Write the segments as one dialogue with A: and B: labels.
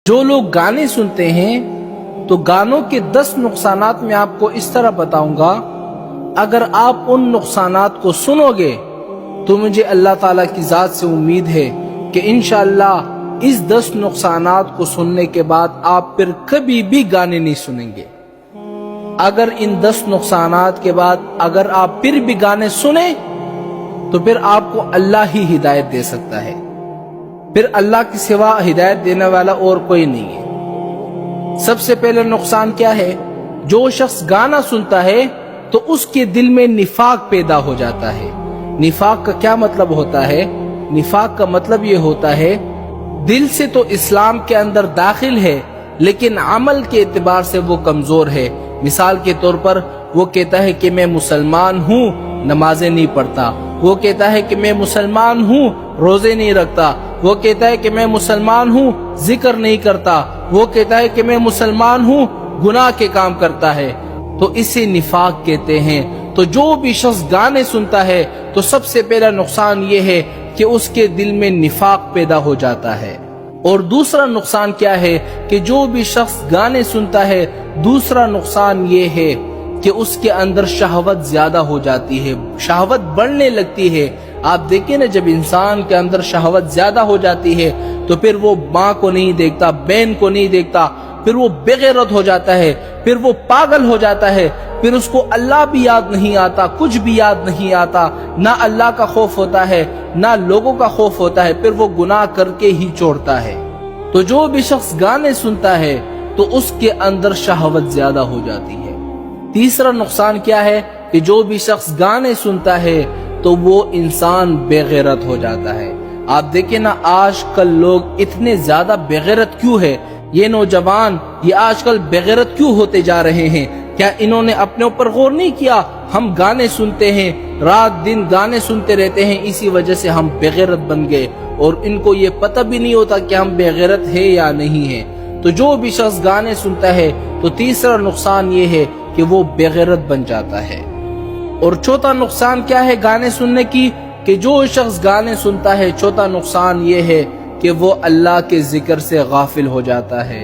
A: جو لوگ گانے سنتے ہیں تو گانوں کے 10 نقصانات میں آپ کو اس طرح بتاؤں گا. اگر آپ ان نقصانات کو سنو گے تو مجھے اللہ تعالیٰ کی ذات سے امید ہے کہ انشاءاللہ اس 10 نقصانات کو سننے کے بعد آپ پھر کبھی بھی گانے نہیں سنیں گے. اگر ان 10 نقصانات کے بعد اگر آپ پھر بھی گانے سنیں تو پھر آپ کو اللہ ہی ہدایت دے سکتا ہے. پھر اللہ کے سوا ہدایت دینے والا اور کوئی نہیں ہے. سب سے پہلے نقصان کیا ہے؟ جو شخص گانا سنتا ہے تو اس کے دل میں نفاق پیدا ہو جاتا ہے. نفاق کا کیا مطلب ہوتا ہے؟ نفاق کا مطلب یہ ہوتا ہے دل سے تو اسلام کے اندر داخل ہے لیکن عمل کے اعتبار سے وہ کمزور ہے. مثال کے طور پر وہ کہتا ہے کہ میں مسلمان ہوں، نمازیں نہیں پڑھتا. وہ کہتا ہے کہ میں مسلمان ہوں، روزے نہیں رکھتا. وہ کہتا ہے کہ میں مسلمان ہوں، ذکر نہیں کرتا. وہ کہتا ہے کہ میں مسلمان ہوں، گناہ کے کام کرتا ہے. تو اسے نفاق کہتے ہیں. تو جو بھی شخص گانے سنتا ہے تو سب سے پہلا نقصان یہ ہے کہ اس کے دل میں نفاق پیدا ہو جاتا ہے. اور دوسرا نقصان کیا ہے کہ جو بھی شخص گانے سنتا ہے، دوسرا نقصان یہ ہے کہ اس کے اندر شہوت زیادہ ہو جاتی ہے، شہوت بڑھنے لگتی ہے. آپ دیکھیں نا، جب انسان کے اندر شہوت زیادہ ہو جاتی ہے تو پھر وہ ماں کو نہیں دیکھتا، بہن کو نہیں دیکھتا، پھر وہ بے غیرت ہو جاتا ہے، پھر وہ پاگل ہو جاتا ہے، پھر اس کو اللہ بھی یاد نہیں آتا، کچھ بھی یاد نہیں آتا، نہ اللہ کا خوف ہوتا ہے نہ لوگوں کا خوف ہوتا ہے، پھر وہ گناہ کر کے ہی چھوڑتا ہے. تو جو بھی شخص گانے سنتا ہے تو اس کے اندر شہوت زیادہ ہو جاتی ہے. تیسرا نقصان کیا ہے کہ جو بھی شخص گانے سنتا ہے تو وہ انسان بے غیرت ہو جاتا ہے. آپ دیکھیں نا، آج کل لوگ اتنے زیادہ بے غیرت کیوں ہے؟ یہ نوجوان یہ آج کل بے غیرت کیوں ہوتے جا رہے ہیں؟ کیا انہوں نے اپنے اوپر غور نہیں کیا؟ ہم گانے سنتے ہیں، رات دن گانے سنتے رہتے ہیں، اسی وجہ سے ہم بے غیرت بن گئے اور ان کو یہ پتہ بھی نہیں ہوتا کہ ہم بے غیرت ہے یا نہیں ہے. تو جو بھی شخص گانے سنتا ہے تو تیسرا نقصان یہ ہے کہ وہ بے غیرت بن جاتا ہے. اور چوتھا نقصان کیا ہے گانے سننے کی؟ کہ جو شخص گانے سنتا ہے، چوتھا نقصان یہ ہے کہ وہ اللہ کے ذکر سے غافل ہو جاتا ہے.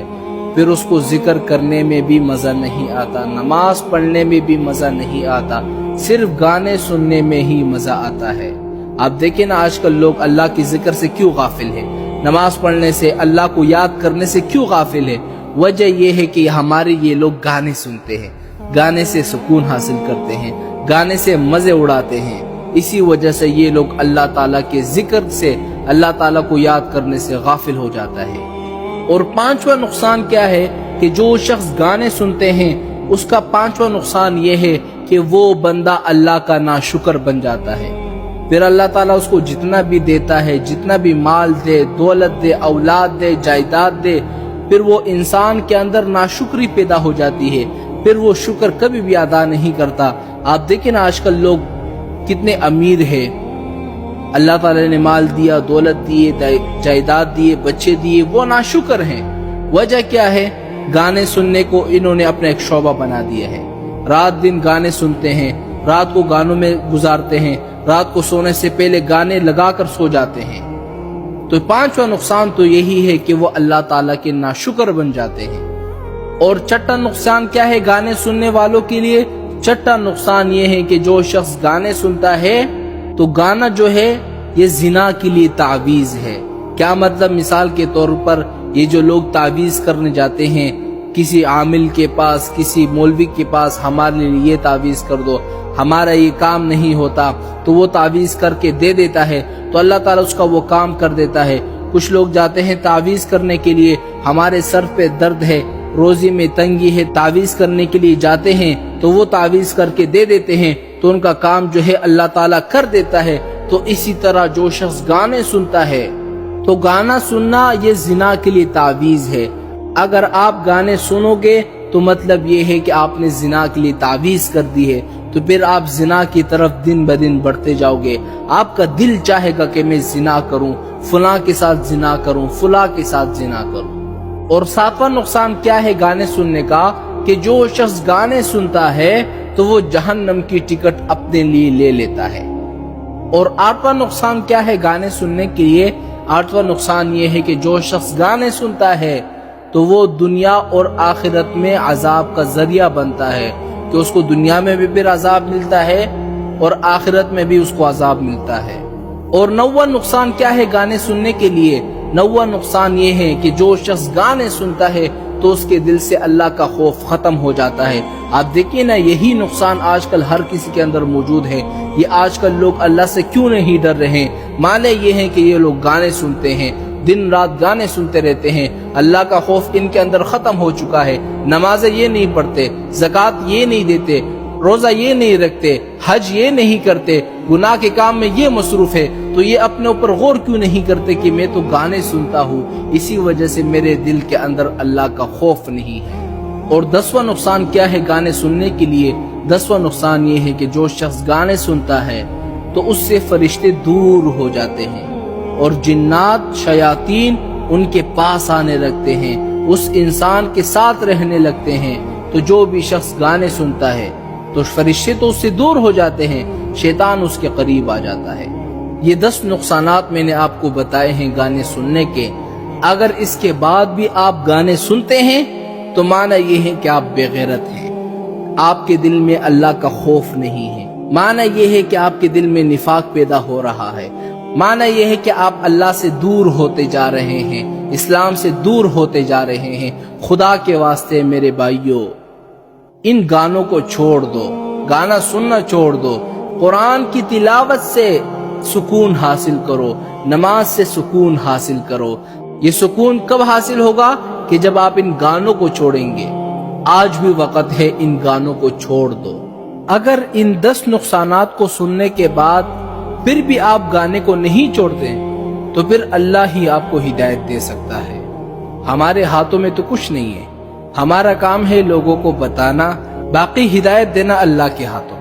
A: پھر اس کو ذکر کرنے میں بھی مزہ نہیں آتا، نماز پڑھنے میں بھی مزہ نہیں آتا، صرف گانے سننے میں ہی مزہ آتا ہے. آپ دیکھیں نا، آج کل لوگ اللہ کی ذکر سے کیوں غافل ہیں؟ نماز پڑھنے سے، اللہ کو یاد کرنے سے کیوں غافل ہے؟ وجہ یہ ہے کہ ہمارے یہ لوگ گانے سنتے ہیں، گانے سے سکون حاصل کرتے ہیں، گانے سے مزے اڑاتے ہیں. اسی وجہ سے یہ لوگ اللہ تعالیٰ کے ذکر سے، اللہ تعالیٰ کو یاد کرنے سے غافل ہو جاتا ہے. اور پانچواں نقصان کیا ہے کہ جو شخص گانے سنتے ہیں اس کا پانچواں نقصان یہ ہے کہ وہ بندہ اللہ کا ناشکر بن جاتا ہے. پھر اللہ تعالیٰ اس کو جتنا بھی دیتا ہے، جتنا بھی مال دے، دولت دے، اولاد دے، جائیداد دے، پھر وہ انسان کے اندر ناشکری پیدا ہو جاتی ہے، پھر وہ شکر کبھی بھی ادا نہیں کرتا. آپ دیکھیں نا، آج کل لوگ کتنے امیر ہیں، اللہ تعالیٰ نے مال دیا، دولت دیے، جائیداد دیے، بچے دیے، وہ ناشکر ہیں. وجہ کیا ہے؟ گانے سننے کو انہوں نے اپنا ایک شعبہ بنا دیا ہے. رات دن گانے سنتے ہیں، رات کو گانوں میں گزارتے ہیں، رات کو سونے سے پہلے گانے لگا کر سو جاتے ہیں. تو پانچواں نقصان تو یہی ہے کہ وہ اللہ تعالیٰ کے ناشکر بن جاتے ہیں. اور چھٹا نقصان کیا ہے گانے سننے والوں کے لیے؟ چھٹا نقصان یہ ہے کہ جو شخص گانے سنتا ہے تو گانا جو ہے یہ زنا کے لیے تعویذ ہے. کیا مطلب؟ مثال کے طور پر یہ جو لوگ تعویذ کرنے جاتے ہیں کسی عامل کے پاس، کسی مولوی کے پاس، ہمارے لیے یہ تعویذ کر دو، ہمارا یہ کام نہیں ہوتا، تو وہ تعویذ کر کے دے دیتا ہے تو اللہ تعالیٰ اس کا وہ کام کر دیتا ہے. کچھ لوگ جاتے ہیں تعویذ کرنے کے لیے، ہمارے سر پہ درد ہے، روزی میں تنگی ہے، تعویذ کرنے کے لیے جاتے ہیں تو وہ تعویذ کر کے دے دیتے ہیں تو ان کا کام جو ہے اللہ تعالیٰ کر دیتا ہے. تو اسی طرح جو شخص گانے سنتا ہے تو گانا سننا یہ زنا کے لیے تعویذ ہے. اگر آپ گانے سنو گے تو مطلب یہ ہے کہ آپ نے زنا کے لیے تعویذ کر دی ہے، تو پھر آپ زنا کی طرف دن بدن بڑھتے جاؤ گے. آپ کا دل چاہے گا کہ میں زنا کروں، فلاں کے ساتھ زنا کروں، فلاں کے ساتھ زنا کروں. اور ساتواں نقصان کیا ہے گانے سننے کا؟ کہ جو شخص گانے سنتا ہے تو وہ جہنم کی ٹکٹ اپنے لیے لے لیتا ہے. اور آٹھواں نقصان کیا ہے گانے سننے کے لیے؟ آٹھواں نقصان یہ ہے کہ جو شخص گانے سنتا ہے تو وہ دنیا اور آخرت میں عذاب کا ذریعہ بنتا ہے کہ اس کو دنیا میں بھی پھر عذاب ملتا ہے اور آخرت میں بھی اس کو عذاب ملتا ہے۔ اور 90 نقصان کیا ہے گانے سننے کے لیے؟ 90 نقصان یہ ہے کہ جو شخص گانے سنتا ہے تو اس کے دل سے اللہ کا خوف ختم ہو جاتا ہے۔ آپ دیکھیں نا، یہی نقصان آج کل ہر کسی کے اندر موجود ہے۔ یہ آج کل لوگ اللہ سے کیوں نہیں ڈر رہے؟ معنی یہ ہے کہ یہ لوگ گانے سنتے ہیں، دن رات گانے سنتے رہتے ہیں، اللہ کا خوف ان کے اندر ختم ہو چکا ہے۔ نمازیں یہ نہیں پڑھتے، زکوٰۃ یہ نہیں دیتے، روزہ یہ نہیں رکھتے، حج یہ نہیں کرتے، گناہ کے کام میں یہ مصروف ہے، تو یہ اپنے اوپر غور کیوں نہیں کرتے کہ میں تو گانے سنتا ہوں، اسی وجہ سے میرے دل کے اندر اللہ کا خوف نہیں ہے۔ اور 10واں نقصان کیا ہے گانے سننے کے لیے؟ 10واں نقصان یہ ہے کہ جو شخص گانے سنتا ہے تو اس سے فرشتے دور ہو جاتے ہیں اور جنات شیاطین ان کے پاس آنے لگتے ہیں، اس انسان کے ساتھ رہنے لگتے ہیں۔ تو جو بھی شخص گانے سنتا ہے تو فرشتے تو اس سے دور ہو جاتے ہیں، شیطان اس کے قریب آ جاتا ہے۔ یہ 10 نقصانات میں نے آپ کو بتائے ہیں گانے سننے کے۔ اگر اس کے بعد بھی آپ گانے سنتے ہیں تو معنی یہ ہے کہ آپ بے غیرت ہیں، آپ کے دل میں اللہ کا خوف نہیں ہے۔ معنی یہ ہے کہ آپ کے دل میں نفاق پیدا ہو رہا ہے۔ معنی یہ ہے کہ آپ اللہ سے دور ہوتے جا رہے ہیں، اسلام سے دور ہوتے جا رہے ہیں۔ خدا کے واسطے میرے بھائیوں، ان گانوں کو چھوڑ دو، گانا سننا چھوڑ دو، قرآن کی تلاوت سے سکون حاصل کرو، نماز سے سکون حاصل کرو۔ یہ سکون کب حاصل ہوگا؟ کہ جب آپ ان گانوں کو چھوڑیں گے۔ آج بھی وقت ہے، ان گانوں کو چھوڑ دو۔ اگر ان 10 نقصانات کو سننے کے بعد پھر بھی آپ گانے کو نہیں چھوڑتے تو پھر اللہ ہی آپ کو ہدایت دے سکتا ہے۔ ہمارے ہاتھوں میں تو کچھ نہیں ہے، ہمارا کام ہے لوگوں کو بتانا، باقی ہدایت دینا اللہ کے ہاتھوں۔